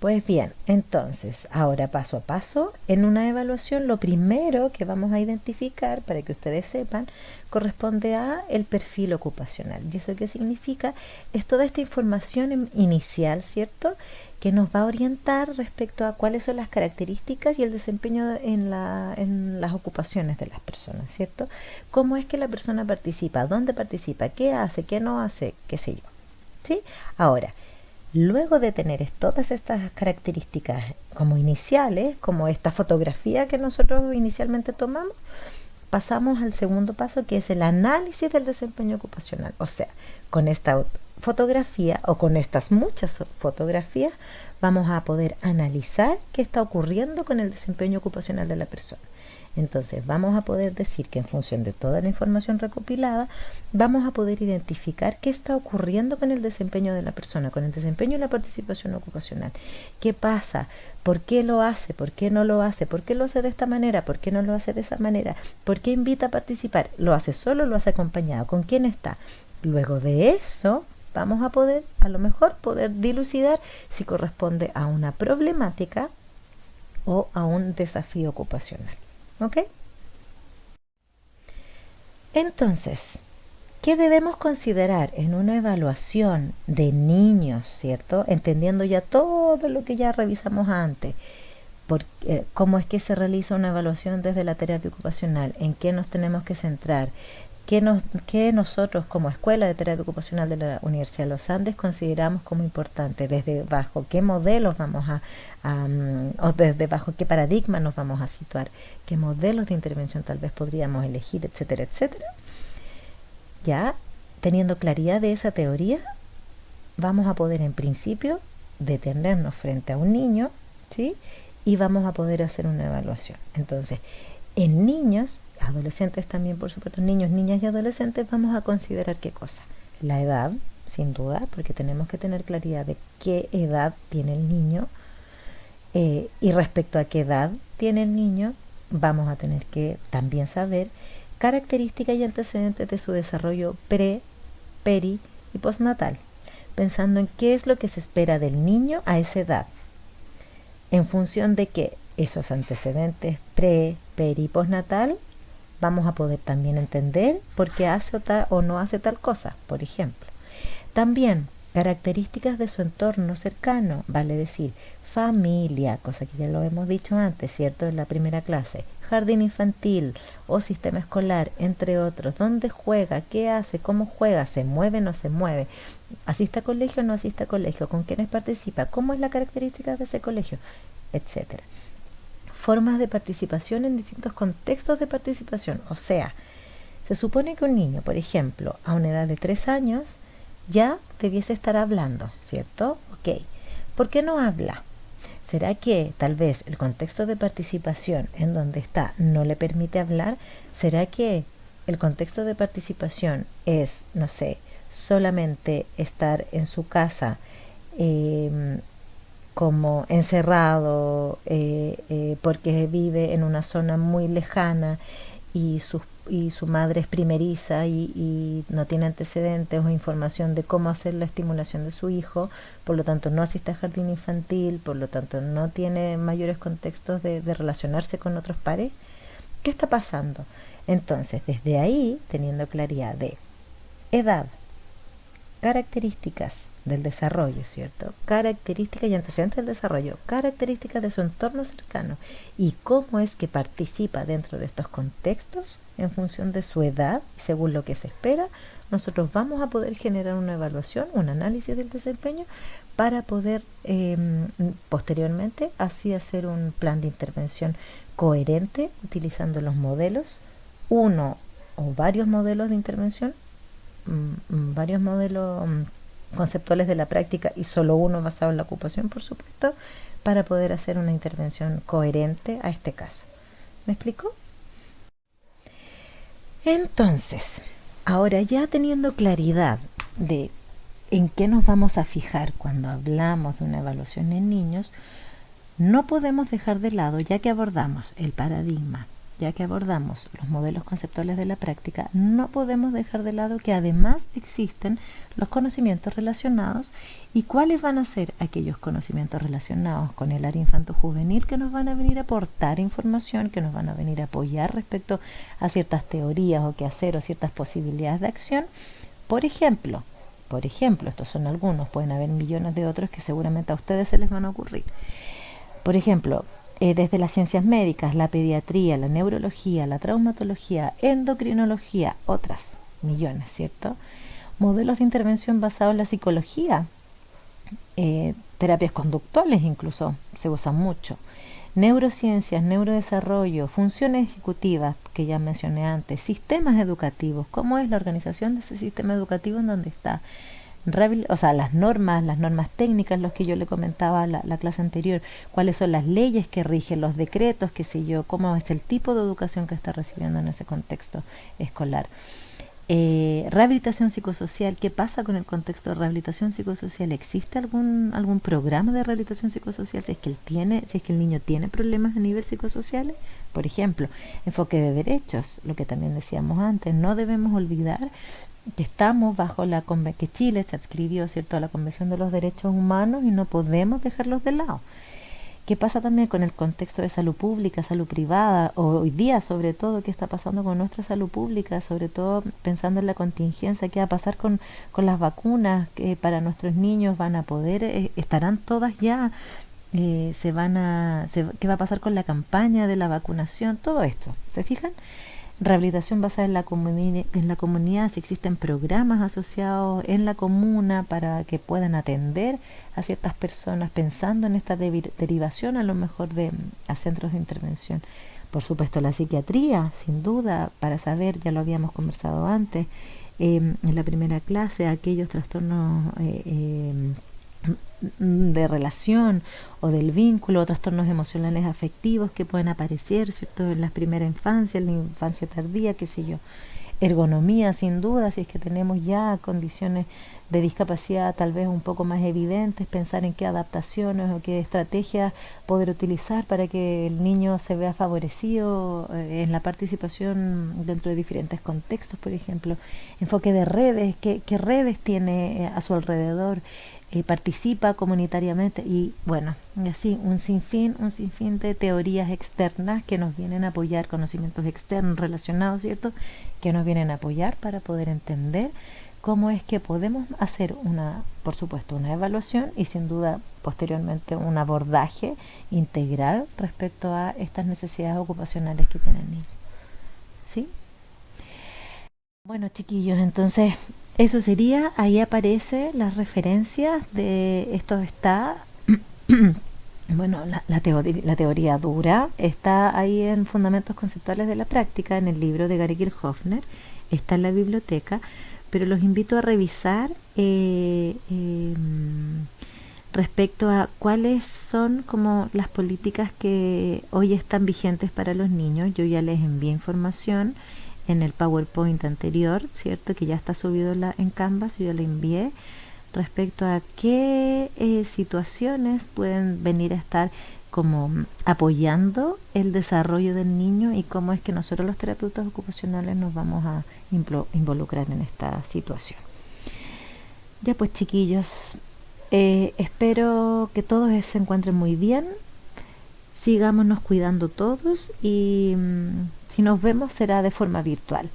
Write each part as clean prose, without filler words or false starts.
Pues bien, entonces, ahora paso a paso, en una evaluación lo primero que vamos a identificar, para que ustedes sepan, corresponde a el perfil ocupacional. ¿Y eso qué significa? Es toda esta información inicial, ¿cierto?, que nos va a orientar respecto a cuáles son las características y el desempeño en las ocupaciones de las personas, ¿cierto? Cómo es que la persona participa, dónde participa, qué hace, qué no hace, qué sé yo, ¿sí? Ahora, luego de tener todas estas características como iniciales, como esta fotografía que nosotros inicialmente tomamos, pasamos al segundo paso, que es el análisis del desempeño ocupacional. O sea, con esta fotografía o con estas muchas fotografías vamos a poder analizar qué está ocurriendo con el desempeño ocupacional de la persona. Entonces vamos a poder decir que en función de toda la información recopilada vamos a poder identificar qué está ocurriendo con el desempeño de la persona, con el desempeño y la participación ocupacional. ¿Qué pasa? ¿Por qué lo hace? ¿Por qué no lo hace? ¿Por qué lo hace de esta manera? ¿Por qué no lo hace de esa manera? ¿Por qué invita a participar? ¿Lo hace solo o lo hace acompañado? ¿Con quién está? Luego de eso vamos a poder, a lo mejor, poder dilucidar si corresponde a una problemática o a un desafío ocupacional. ¿Ok? Entonces, ¿qué debemos considerar en una evaluación de niños, ¿cierto? Entendiendo ya todo lo que ya revisamos antes. ¿Cómo es que se realiza una evaluación desde la terapia ocupacional? ¿En qué nos tenemos que centrar? ¿Qué nosotros como Escuela de Terapia Ocupacional de la Universidad de los Andes consideramos como importante? ¿Desde bajo qué modelos vamos o desde bajo qué paradigma nos vamos a situar? ¿Qué modelos de intervención tal vez podríamos elegir, etcétera, etcétera? Ya, teniendo claridad de esa teoría, vamos a poder en principio detenernos frente a un niño, ¿sí? Y vamos a poder hacer una evaluación. Entonces, en niños, adolescentes también, por supuesto, niños, niñas y adolescentes, vamos a considerar qué cosa. La edad, sin duda, porque tenemos que tener claridad de qué edad tiene el niño, y respecto a qué edad tiene el niño, vamos a tener que también saber características y antecedentes de su desarrollo pre, peri y postnatal, pensando en qué es lo que se espera del niño a esa edad, en función de que esos antecedentes pre, peri y postnatal vamos a poder también entender por qué hace o no hace tal cosa, por ejemplo. También características de su entorno cercano, vale decir, familia, cosa que ya lo hemos dicho antes, ¿cierto? En la primera clase, jardín infantil o sistema escolar, entre otros, dónde juega, qué hace, cómo juega, se mueve o no se mueve, asiste a colegio o no asiste a colegio, con quiénes participa, cómo es la característica de ese colegio, etcétera. Formas de participación en distintos contextos de participación. O sea, se supone que un niño, por ejemplo, a una edad de 3 años, ya debiese estar hablando, ¿cierto? Ok. ¿Por qué no habla? ¿Será que tal vez el contexto de participación en donde está no le permite hablar? ¿Será que el contexto de participación es, no sé, solamente estar en su casa, como encerrado, porque vive en una zona muy lejana y su madre es primeriza y no tiene antecedentes o información de cómo hacer la estimulación de su hijo, por lo tanto no asiste a jardín infantil, por lo tanto no tiene mayores contextos de relacionarse con otros pares? ¿Qué está pasando? Entonces, desde ahí, teniendo claridad de edad, características del desarrollo, ¿cierto? Características y antecedentes del desarrollo, características de su entorno cercano y cómo es que participa dentro de estos contextos en función de su edad y según lo que se espera, nosotros vamos a poder generar una evaluación, un análisis del desempeño para poder posteriormente así hacer un plan de intervención coherente utilizando los modelos, uno o varios modelos de intervención, varios modelos conceptuales de la práctica y solo uno basado en la ocupación, por supuesto, para poder hacer una intervención coherente a este caso. ¿Me explico? Entonces, ahora ya teniendo claridad de en qué nos vamos a fijar cuando hablamos de una evaluación en niños, no podemos dejar de lado, ya que abordamos el paradigma ya que abordamos los modelos conceptuales de la práctica, no podemos dejar de lado que además existen los conocimientos relacionados y cuáles van a ser aquellos conocimientos relacionados con el área infanto-juvenil que nos van a venir a aportar información, que nos van a venir a apoyar respecto a ciertas teorías o qué hacer o ciertas posibilidades de acción. Por ejemplo, estos son algunos, pueden haber millones de otros que seguramente a ustedes se les van a ocurrir. Por ejemplo, desde las ciencias médicas, la pediatría, la neurología, la traumatología, endocrinología, otras millones, ¿cierto? Modelos de intervención basados en la psicología, terapias conductuales incluso, se usan mucho. Neurociencias, neurodesarrollo, funciones ejecutivas que ya mencioné antes, sistemas educativos, cómo es la organización de ese sistema educativo en donde está, las normas técnicas, los que yo le comentaba la clase anterior, cuáles son las leyes que rigen, los decretos, qué sé yo, cómo es el tipo de educación que está recibiendo en ese contexto escolar. Rehabilitación psicosocial, ¿qué pasa con el contexto de rehabilitación psicosocial? ¿Existe algún programa de rehabilitación psicosocial si es que el niño tiene problemas a nivel psicosocial? Por ejemplo, enfoque de derechos, lo que también decíamos antes, no debemos olvidar que estamos bajo que Chile se adscribió, ¿cierto?, a la Convención de los Derechos Humanos y no podemos dejarlos de lado. ¿Qué pasa también con el contexto de salud pública, salud privada, o hoy día sobre todo qué está pasando con nuestra salud pública, sobre todo pensando en la contingencia, qué va a pasar con las vacunas que para nuestros niños van a poder, estarán todas ya, qué va a pasar con la campaña de la vacunación, todo esto, ¿se fijan? Rehabilitación basada en la comunidad, si existen programas asociados en la comuna para que puedan atender a ciertas personas pensando en esta derivación a lo mejor a centros de intervención. Por supuesto la psiquiatría, sin duda, para saber, ya lo habíamos conversado antes en la primera clase, aquellos trastornos de relación o del vínculo, trastornos emocionales afectivos que pueden aparecer, ¿cierto?, en la primera infancia, en la infancia tardía, qué sé yo. Ergonomía, sin duda, si es que tenemos ya condiciones de discapacidad tal vez un poco más evidentes, pensar en qué adaptaciones o qué estrategias poder utilizar para que el niño se vea favorecido en la participación dentro de diferentes contextos, por ejemplo. Enfoque de redes, qué redes tiene a su alrededor, participa comunitariamente y bueno, y así un sinfín de teorías externas que nos vienen a apoyar, conocimientos externos relacionados, ¿cierto?, que nos vienen a apoyar para poder entender cómo es que podemos hacer por supuesto, una evaluación y sin duda posteriormente un abordaje integral respecto a estas necesidades ocupacionales que tiene el niño. ¿Sí? Bueno, chiquillos, entonces eso sería, ahí aparece las referencias de esto está, bueno, la teoría dura está ahí en Fundamentos Conceptuales de la Práctica, en el libro de Gary Kirchhoffner, está en la biblioteca, pero los invito a revisar respecto a cuáles son como las políticas que hoy están vigentes para los niños. Yo ya les envié información en el PowerPoint anterior, ¿cierto?, que ya está subido en Canvas, yo ya le envié respecto a qué situaciones pueden venir a estar como apoyando el desarrollo del niño y cómo es que nosotros los terapeutas ocupacionales nos vamos a involucrar en esta situación. Ya pues, chiquillos, espero que todos se encuentren muy bien, sigámonos cuidando todos y si nos vemos será de forma virtual.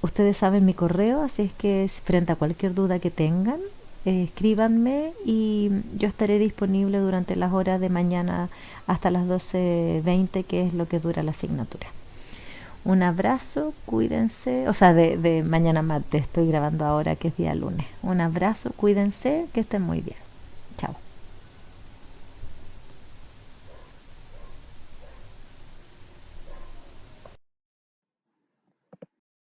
Ustedes saben mi correo, así es que frente a cualquier duda que tengan, escríbanme y yo estaré disponible durante las horas de mañana hasta las 12:20, que es lo que dura la asignatura. Un abrazo, cuídense, de mañana martes, estoy grabando ahora que es día lunes. Un abrazo, cuídense, que estén muy bien.